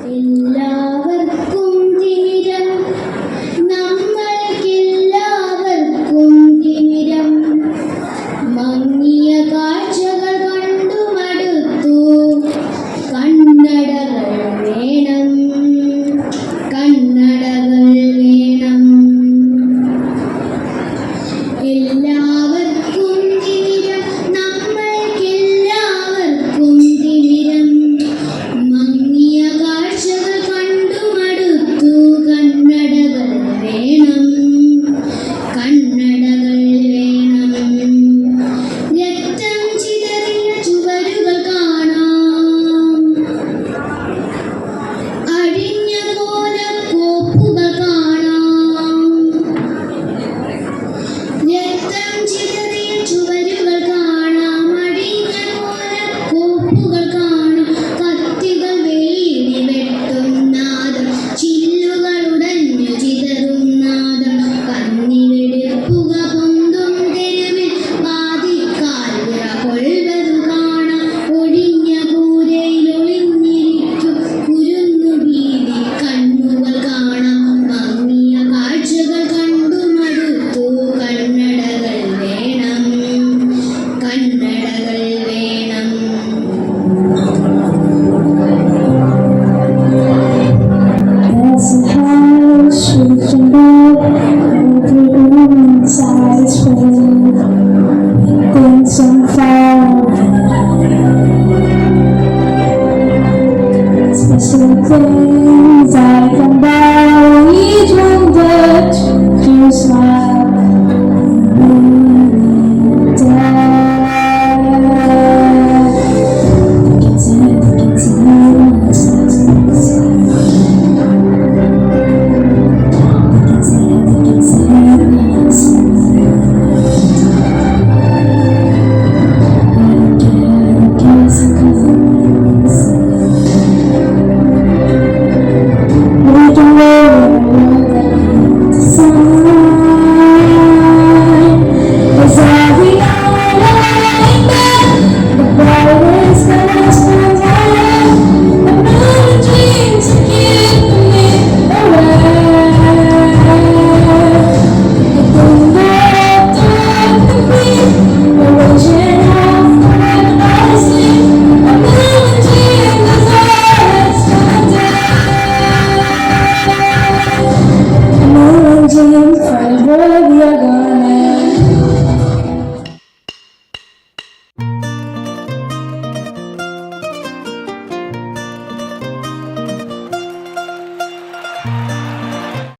എല്ലാവർക്കും തിമിരം, നമ്മൾക്കെല്ലാവർക്കും തിമിരം. മങ്ങിയ കാഴ്ചകൾ കണ്ടു മടുത്തു, കണ്ണടകൾ വേണം, കണ്ണടകൾ വേണം. എല്ലാവർക്കും തിമിരം, നമ്മൾക്കെല്ലാവർക്കും തിമിരം. മങ്ങിയ കാഴ്ചകൾ കണ്ടു മടുത്തു, കണ്ണടകൾ വേണം, കണ്ണടകൾ വേണം. രക്തം ചിതറിയ ചുവരുകൾ കാണാം, അഴിഞ്ഞ കോലക്കോപ്പുകൾ കാണാം. രക്തം ചിതറിയ ചുവരുകൾ കാണാം, അഴിഞ്ഞ കോലക്കോപ്പുകൾ കാണാം. കത്തികൾ വേലി വെട്ടും നാദം, ചില്ലുകൾ ഉടഞ്ഞു ചിതറും നാദം. കന്നിവെടിപ്പുക പൊന്തും തെരുവിൽ വാതിൽക്കാൽ വിറ കൊള്ളുവതു കാണാം. ഒഴിഞ്ഞ കൂരയിൽ ഒളിഞ്ഞിരിക്കും കുരുന്നു ഭീതി കണ്ണുകൾ കാണാം. മങ്ങിയ കാഴ്ചകൾ കണ്ടു മടുത്തു, കണ്ണടകൾ വേണം, കണ്ണടകൾ വേണം. There's a house we can build, every room inside is filled with things on fire. Special things I can buy.